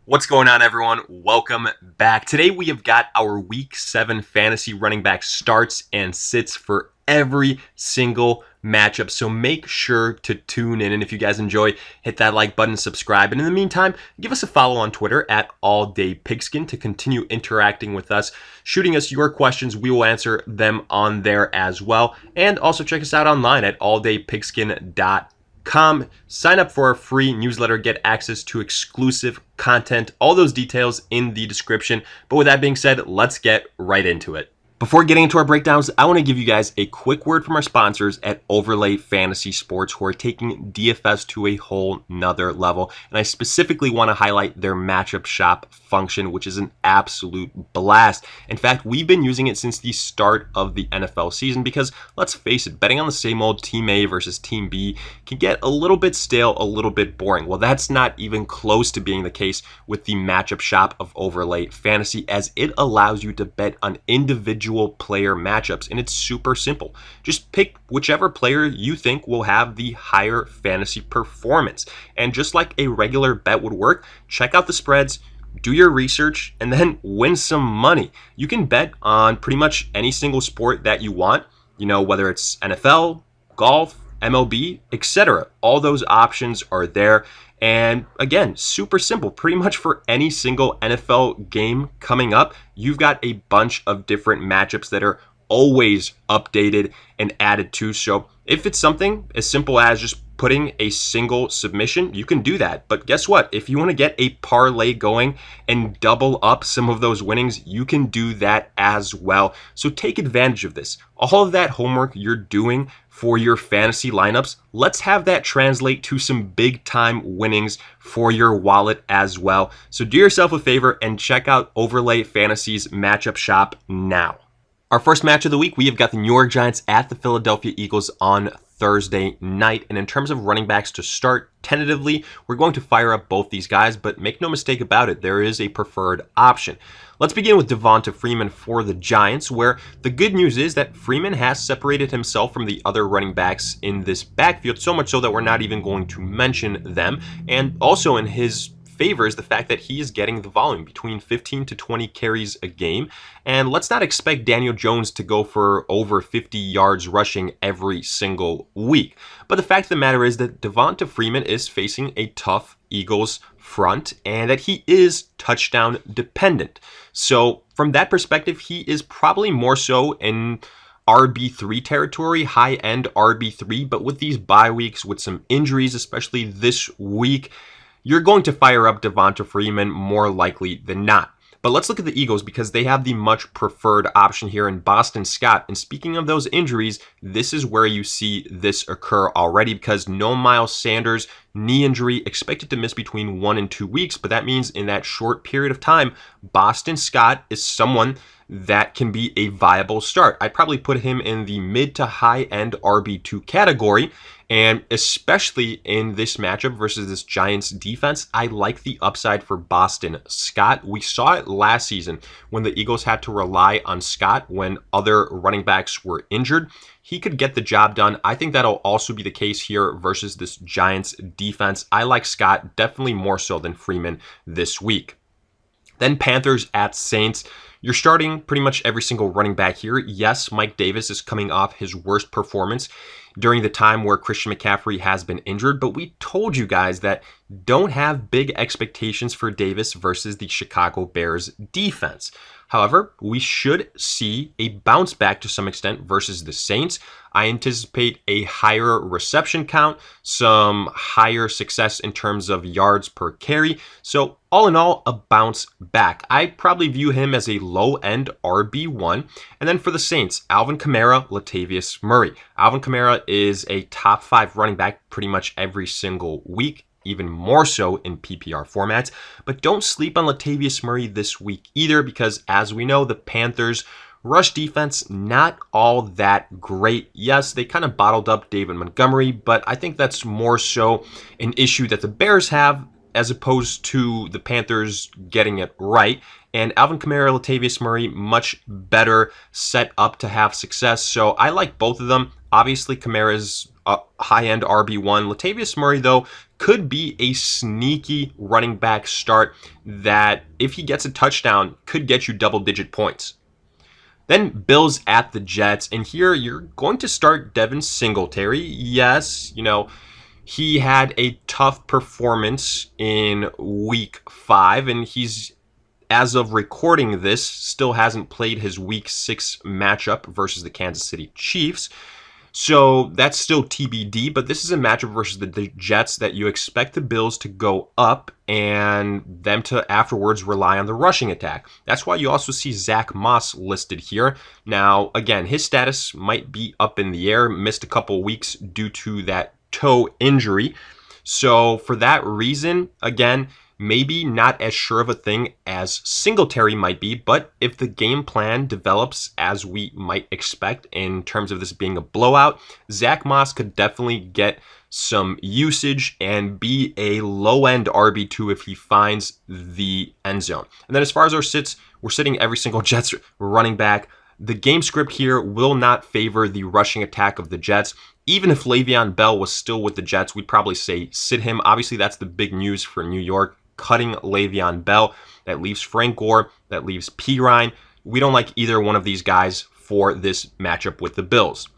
What's going on, everyone? Welcome back. Today we have got our Week 7 fantasy running back starts and sits for every single matchup. So make sure to tune in. And if you guys enjoy, hit that like button, subscribe. And in the meantime, give us a follow on Twitter at AllDayPigskin to continue interacting with us, shooting us your questions. We will answer them on there as well. And also check us out online at alldaypigskin.com. Sign up for our free newsletter, get access to exclusive content, all those details in the description. But with that being said, let's get right into it. Before getting into our breakdowns, I want to give you guys a quick word from our sponsors at Overlay Fantasy Sports, who are taking DFS to a whole nother level. And I specifically want to highlight their matchup shop function, which is an absolute blast. In fact, we've been using it since the start of the NFL season because, let's face it, betting on the same old Team A versus Team B can get a little bit stale, a little bit boring. Well, that's not even close to being the case with the matchup shop of Overlay Fantasy, as it allows you to bet on individual player matchups, and it's super simple. Just pick whichever player you think will have the higher fantasy performance. And just like a regular bet would work, check out the spreads, do your research, and then win some money. You can bet on pretty much any single sport that you want, whether it's NFL, golf, MLB, etc. All those options are there. And again, super simple. Pretty much for any single NFL game coming up, you've got a bunch of different matchups that are always updated and added to. So if it's something as simple as just putting a single submission, you can do that. But guess what? If you want to get a parlay going and double up some of those winnings, you can do that as well. So take advantage of this. All of that homework you're doing for your fantasy lineups, let's have that translate to some big time winnings for your wallet as well. So do yourself a favor and check out Overlay Fantasy's matchup shop now. Our first match of the week, we have got the New York Giants at the Philadelphia Eagles on Thursday night. And in terms of running backs to start, tentatively, we're going to fire up both these guys, but make no mistake about it, there is a preferred option. Let's begin with Devonta Freeman for the Giants, where the good news is that Freeman has separated himself from the other running backs in this backfield, so much so that we're not even going to mention them. And also in his favor is the fact that he is getting the volume between 15 to 20 carries a game. And let's not expect Daniel Jones to go for over 50 yards rushing every single week. But the fact of the matter is that Devonta Freeman is facing a tough Eagles front and that he is touchdown dependent. So from that perspective, he is probably more so in RB3 territory, high-end RB3. But with these bye weeks, with some injuries, especially this week, you're going to fire up Devonta Freeman more likely than not. But let's look at the Eagles because they have the much preferred option here in Boston Scott. And speaking of those injuries, this is where you see this occur already because no Miles Sanders, knee injury, expected to miss between 1 and 2 weeks. But that means in that short period of time, Boston Scott is someone that can be a viable start. I'd probably put him in the mid to high end RB2 category. And especially in this matchup versus this Giants defense, I like the upside for Boston Scott. We saw it last season when the Eagles had to rely on Scott when other running backs were injured. He could get the job done. I think that'll also be the case here versus this Giants defense. I like Scott definitely more so than Freeman this week. Then Panthers at Saints. You're starting pretty much every single running back here. Yes, Mike Davis is coming off his worst performance during the time where Christian McCaffrey has been injured, but we told you guys that don't have big expectations for Davis versus the Chicago Bears defense. However, we should see a bounce back to some extent versus the Saints. I anticipate a higher reception count, some higher success in terms of yards per carry. So all in all, a bounce back. I probably view him as a low-end RB1. And then for the Saints, Alvin Kamara, Latavius Murray. Alvin Kamara is a top 5 running back pretty much every single week, even more so in PPR formats. But don't sleep on Latavius Murray this week either because, as we know, the Panthers' rush defense, not all that great. Yes, they kind of bottled up David Montgomery, but I think that's more so an issue that the Bears have as opposed to the Panthers getting it right. And Alvin Kamara, Latavius Murray, much better set up to have success. So I like both of them. Obviously, Kamara's high-end RB1. Latavius Murray, though, could be a sneaky running back start that, if he gets a touchdown, could get you double-digit points. Then Bills at the Jets, and here you're going to start Devin Singletary. Yes, he had a tough performance in week 5, and he's, as of recording this, still hasn't played his week 6 matchup versus the Kansas City Chiefs. So that's still TBD, but this is a matchup versus the Jets that you expect the Bills to go up and them to afterwards rely on the rushing attack. That's why you also see Zach Moss listed here. Now, again, his status might be up in the air, missed a couple weeks due to that toe injury. So for that reason, again, maybe not as sure of a thing as Singletary might be, but if the game plan develops as we might expect in terms of this being a blowout, Zach Moss could definitely get some usage and be a low-end RB2 if he finds the end zone. And then as far as our sits, we're sitting every single Jets running back. The game script here will not favor the rushing attack of the Jets. Even if Le'Veon Bell was still with the Jets, we'd probably say sit him. Obviously, that's the big news for New York, cutting Le'Veon Bell. That leaves Frank Gore, that leaves Pirine. We don't like either one of these guys for this matchup with the Bills.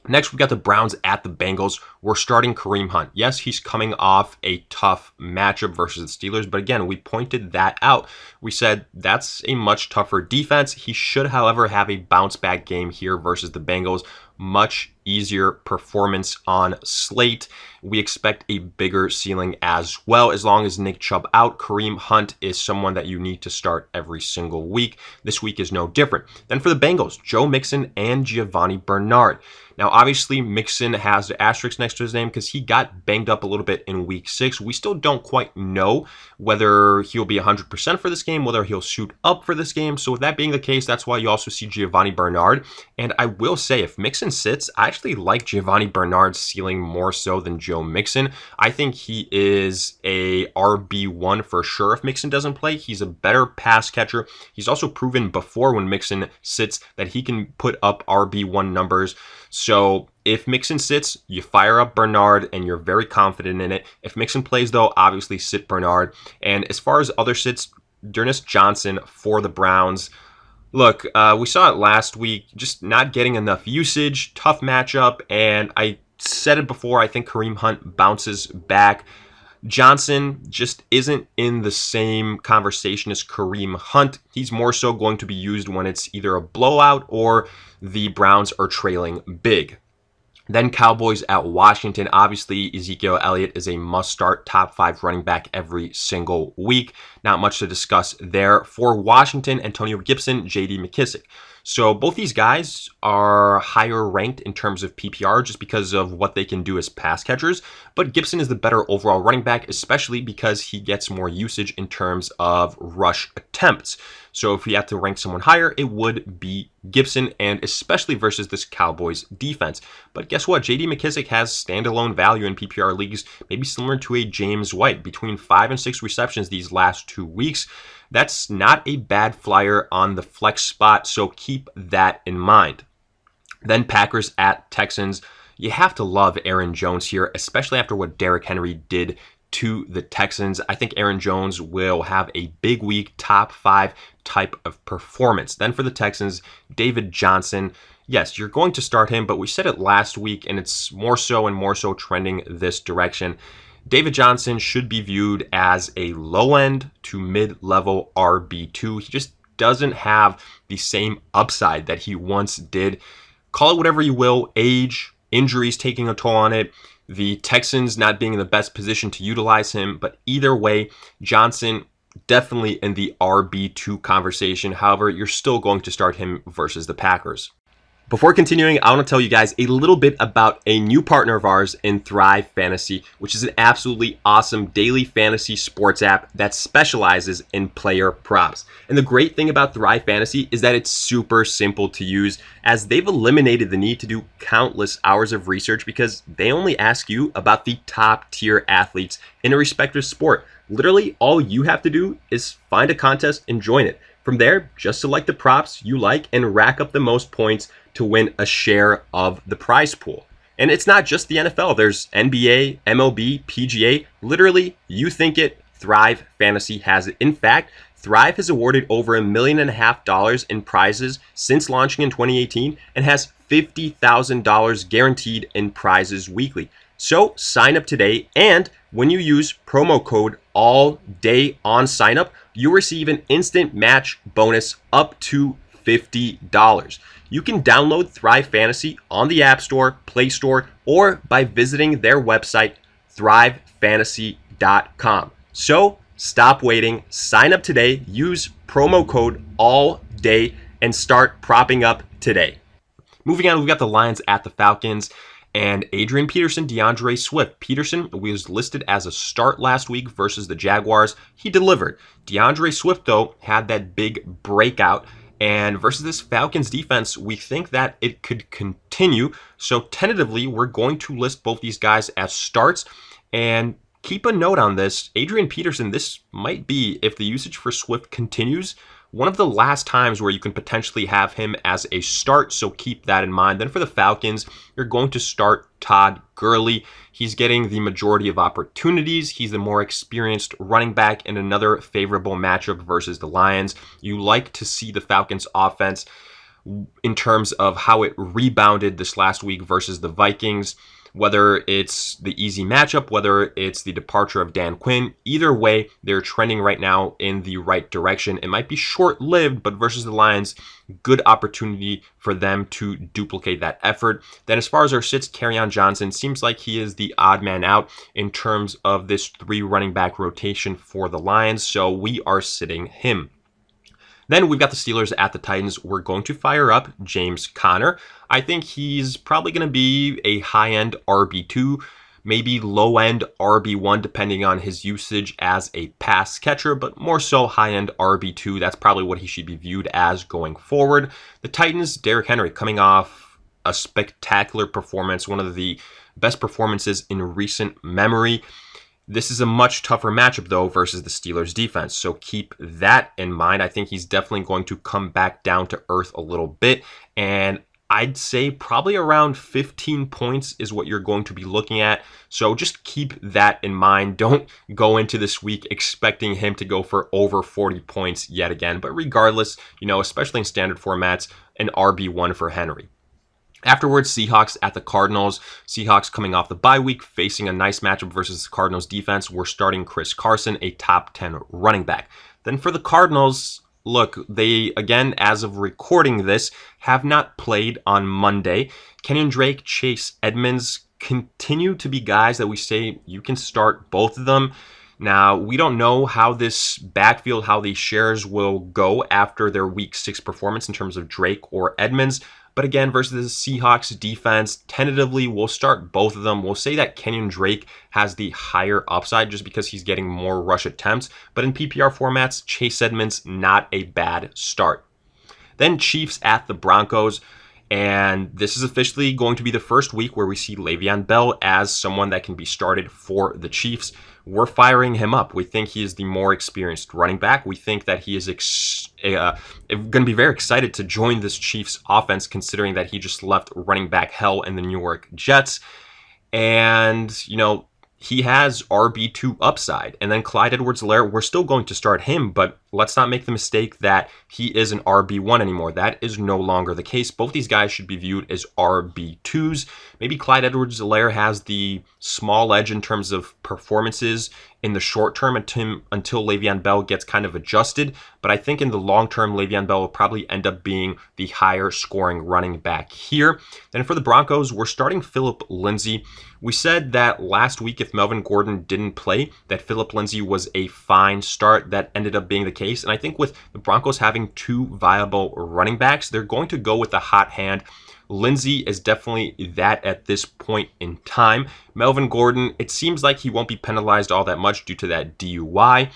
Next, we've got the Browns at the Bengals. We're starting Kareem Hunt. Yes, he's coming off a tough matchup versus the Steelers, but again, we pointed that out. We said that's a much tougher defense. He should, however, have a bounce-back game here versus the Bengals. Much easier performance on slate. We expect a bigger ceiling as well. As long as Nick Chubb out, Kareem Hunt is someone that you need to start every single week. This week is no different. Then for the Bengals, Joe Mixon and Giovanni Bernard. Now, obviously, Mixon has the asterisk next to his name because he got banged up a little bit in week 6. We still don't quite know whether he'll be 100% for this game, whether he'll suit up for this game. So with that being the case, that's why you also see Giovanni Bernard. And I will say, if Mixon sits, I actually like Giovanni Bernard's ceiling more so than Joe Mixon. I think he is a RB1 for sure if Mixon doesn't play. He's a better pass catcher. He's also proven before when Mixon sits that he can put up RB1 numbers. So if Mixon sits, you fire up Bernard and you're very confident in it. If Mixon plays, though, obviously sit Bernard. And as far as other sits, D'Ernest Johnson for the Browns. Look, we saw it last week, just not getting enough usage, tough matchup, and I said it before, I think Kareem Hunt bounces back. Johnson just isn't in the same conversation as Kareem Hunt. He's more so going to be used when it's either a blowout or the Browns are trailing big. Then Cowboys at Washington. Obviously, Ezekiel Elliott is a must-start top 5 running back every single week. Not much to discuss there. For Washington, Antonio Gibson, J.D. McKissic. So both these guys are higher ranked in terms of PPR just because of what they can do as pass catchers. But Gibson is the better overall running back, especially because he gets more usage in terms of rush attempts. So if we had to rank someone higher, it would be Gibson, and especially versus this Cowboys defense. But guess what? J.D. McKissic has standalone value in PPR leagues, maybe similar to a James White, between 5 and 6 receptions these last 2 weeks. That's not a bad flyer on the flex spot, so keep that in mind. Then Packers at Texans. You have to love Aaron Jones here, especially after what Derrick Henry did to the Texans. I think Aaron Jones will have a big week, top 5 type of performance. Then for the Texans, David Johnson. Yes, you're going to start him, but we said it last week, and it's more so and more so trending this direction. David Johnson should be viewed as a low-end to mid-level RB2. He just doesn't have the same upside that he once did. Call it whatever you will, age, injuries taking a toll on it, the Texans not being in the best position to utilize him, but either way, Johnson definitely in the RB2 conversation. However, you're still going to start him versus the Packers. Before continuing, I want to tell you guys a little bit about a new partner of ours in Thrive Fantasy, which is an absolutely awesome daily fantasy sports app that specializes in player props. And the great thing about Thrive Fantasy is that it's super simple to use, as they've eliminated the need to do countless hours of research because they only ask you about the top tier athletes in a respective sport. Literally, all you have to do is find a contest and join it. From there, just select the props you like and rack up the most points to win a share of the prize pool. And it's not just the NFL. There's NBA, MLB, PGA. Literally, you think it, Thrive Fantasy has it. In fact, Thrive has awarded over $1.5 million in prizes since launching in 2018 and has $50,000 guaranteed in prizes weekly. So sign up today, and when you use promo code ALLDAY on sign up, you receive an instant match bonus up to $50. You can download Thrive Fantasy on the App Store, Play Store, or by visiting their website, thrivefantasy.com. So stop waiting, sign up today, use promo code ALLDAY, and start propping up today. Moving on, we've got the Lions at the Falcons. And Adrian Peterson, DeAndre Swift. Peterson was listed as a start last week versus the Jaguars. He delivered. DeAndre Swift, though, had that big breakout. And versus this Falcons defense, we think that it could continue. So tentatively, we're going to list both these guys as starts. And keep a note on this. Adrian Peterson, this might be, if the usage for Swift continues, one of the last times where you can potentially have him as a start, so keep that in mind. Then for the Falcons, you're going to start Todd Gurley. He's getting the majority of opportunities. He's the more experienced running back in another favorable matchup versus the Lions. You like to see the Falcons offense in terms of how it rebounded this last week versus the Vikings. Whether it's the easy matchup, whether it's the departure of Dan Quinn, either way, they're trending right now in the right direction. It might be short-lived, but versus the Lions, good opportunity for them to duplicate that effort. Then as far as our sits, Kerryon Johnson seems like he is the odd man out in terms of this 3 running back rotation for the Lions, so we are sitting him. Then we've got the Steelers at the Titans. We're going to fire up James Conner. I think he's probably going to be a high-end RB2, maybe low-end RB1, depending on his usage as a pass catcher, but more so high-end RB2. That's probably what he should be viewed as going forward. The Titans, Derrick Henry, coming off a spectacular performance, one of the best performances in recent memory. This is a much tougher matchup, though, versus the Steelers' defense, so keep that in mind. I think he's definitely going to come back down to earth a little bit, and I'd say probably around 15 points is what you're going to be looking at, so just keep that in mind. Don't go into this week expecting him to go for over 40 points yet again, but regardless, especially in standard formats, an RB1 for Henry. Afterwards, Seahawks at the Cardinals. Seahawks coming off the bye week, facing a nice matchup versus the Cardinals defense. We're starting Chris Carson, a top 10 running back. Then for the Cardinals, look, they, again, as of recording this, have not played on Monday. Kenyon Drake, Chase Edmonds continue to be guys that we say you can start both of them. Now, we don't know how this backfield, how these shares will go after their Week 6 performance in terms of Drake or Edmonds. But again, versus the Seahawks defense, tentatively, we'll start both of them. We'll say that Kenyon Drake has the higher upside just because he's getting more rush attempts. But in PPR formats, Chase Edmonds, not a bad start. Then Chiefs at the Broncos. And this is officially going to be the first week where we see Le'Veon Bell as someone that can be started for the Chiefs. We're firing him up. We think he is the more experienced running back. We think that he is going to be very excited to join this Chiefs offense, considering that he just left running back hell in the New York Jets. And, he has RB2 upside. And then Clyde Edwards-Helaire, we're still going to start him, but let's not make the mistake that he is an RB1 anymore. That is no longer the case. Both these guys should be viewed as RB2s. Maybe Clyde Edwards-Helaire has the small edge in terms of performances in the short term until Le'Veon Bell gets kind of adjusted. But I think in the long term, Le'Veon Bell will probably end up being the higher scoring running back here. Then for the Broncos, we're starting Phillip Lindsay. We said that last week if Melvin Gordon didn't play, that Phillip Lindsay was a fine start. That ended up being the case. And I think with the Broncos having 2 viable running backs, they're going to go with the hot hand. Lindsay is definitely that at this point in time. Melvin Gordon, it seems like he won't be penalized all that much due to that DUI.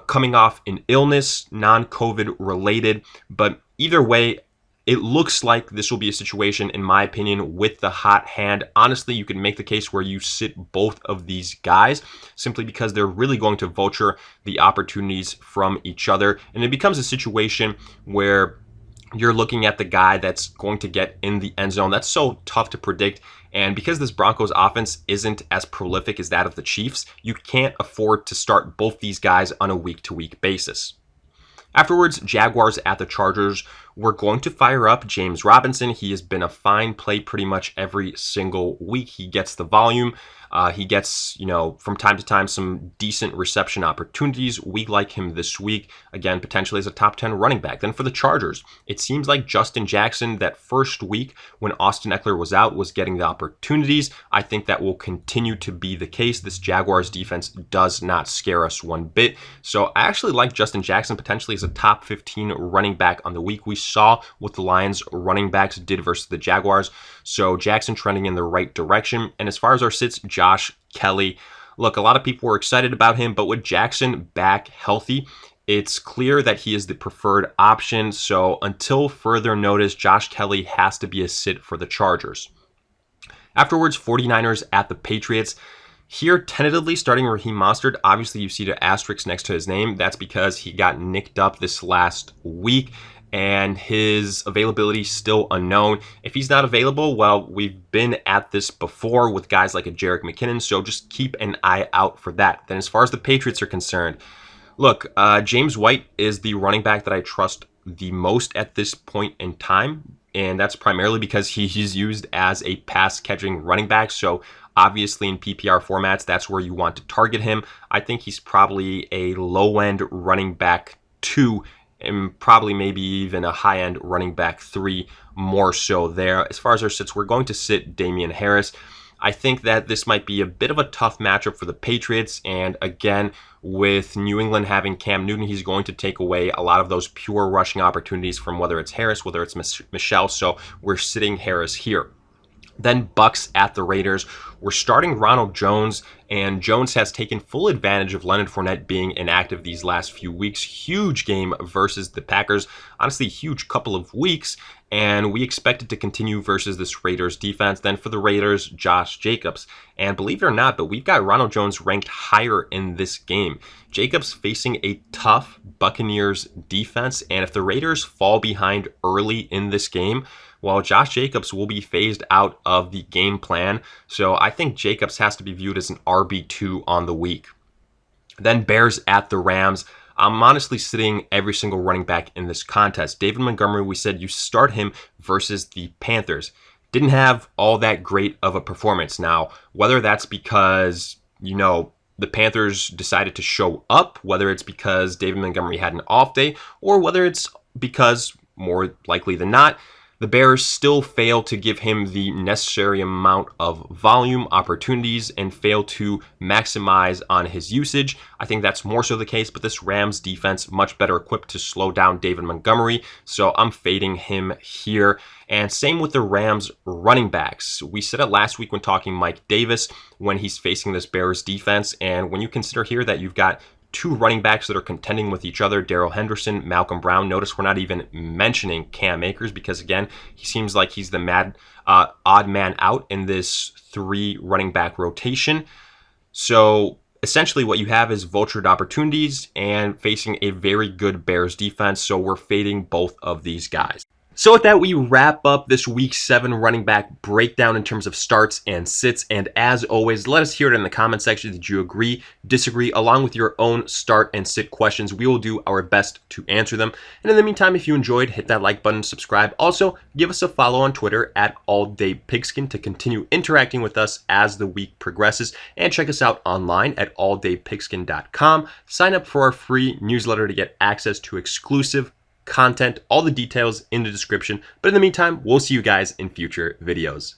Coming off an illness, non-COVID related, but either way, it looks like this will be a situation, in my opinion, with the hot hand. Honestly, you can make the case where you sit both of these guys simply because they're really going to vulture the opportunities from each other. And it becomes a situation where you're looking at the guy that's going to get in the end zone. That's so tough to predict And because this Broncos offense isn't as prolific as that of the Chiefs, you can't afford to start both these guys on a week-to-week basis. Afterwards, Jaguars at the Chargers. We're going to fire up James Robinson. He has been a fine play pretty much every single week. He gets the volume. He gets, from time to time, some decent reception opportunities. We like him this week, again, potentially as a top 10 running back. Then for the Chargers, it seems like Justin Jackson, that first week when Austin Eckler was out, was getting the opportunities. I think that will continue to be the case. This Jaguars defense does not scare us one bit. So I actually like Justin Jackson potentially as a top 15 running back on the week. We saw what the Lions running backs did versus the Jaguars. So Jackson trending in the right direction. And as far as our sits, Josh Kelly. Look, a lot of people were excited about him, but with Jackson back healthy, it's clear that he is the preferred option. So until further notice, Josh Kelly has to be a sit for the Chargers. Afterwards, 49ers at the Patriots. Here, tentatively starting Raheem Mostert. Obviously, you see the asterisk next to his name. That's because he got nicked up this last week, and his availability still unknown. If he's not available, well, we've been at this before with guys like a Jerick McKinnon, so just keep an eye out for that. Then as far as the Patriots are concerned, look, James White is the running back that I trust the most at this point in time, and that's primarily because he's used as a pass-catching running back, so obviously in PPR formats, that's where you want to target him. I think he's probably a low-end running back 2, and probably maybe even a high-end running back 3 more so there. As far as our sits, we're going to sit Damian Harris. I think that this might be a bit of a tough matchup for the Patriots, and again, with New England having Cam Newton, he's going to take away a lot of those pure rushing opportunities from whether it's Harris, whether it's Michelle, so we're sitting Harris here. Then Bucks at the Raiders. We're starting Ronald Jones, and Jones has taken full advantage of Leonard Fournette being inactive these last few weeks. Huge game versus the Packers. Honestly, huge couple of weeks, and we expect it to continue versus this Raiders defense. Then for the Raiders, Josh Jacobs. And believe it or not, but we've got Ronald Jones ranked higher in this game. Jacobs facing a tough Buccaneers defense, and if the Raiders fall behind early in this game, well, Josh Jacobs will be phased out of the game plan. So I think Jacobs has to be viewed as an RB2 on the week. Then Bears at the Rams. I'm honestly sitting every single running back in this contest. David Montgomery, we said you start him versus the Panthers. Didn't have all that great of a performance. Now, whether that's because, the Panthers decided to show up, whether it's because David Montgomery had an off day, or whether it's because, more likely than not, the Bears still fail to give him the necessary amount of volume, opportunities, and fail to maximize on his usage. I think that's more so the case, but this Rams defense much better equipped to slow down David Montgomery, so I'm fading him here. And same with the Rams running backs. We said it last week when talking Mike Davis when he's facing this Bears defense, and when you consider here that you've got 2 running backs that are contending with each other, Darrell Henderson, Malcolm Brown. Notice we're not even mentioning Cam Akers because, again, he seems like he's the odd man out in this 3 running back rotation. So essentially what you have is vultured opportunities and facing a very good Bears defense. So we're fading both of these guys. So with that, we wrap up this Week 7 running back breakdown in terms of starts and sits. And as always, let us hear it in the comment section. Did you agree, disagree, along with your own start and sit questions? We will do our best to answer them. And in the meantime, if you enjoyed, hit that like button, subscribe. Also, give us a follow on Twitter at AllDayPigskin to continue interacting with us as the week progresses. And check us out online at alldaypigskin.com. Sign up for our free newsletter to get access to exclusive content, all the details in the description. But in the meantime, we'll see you guys in future videos.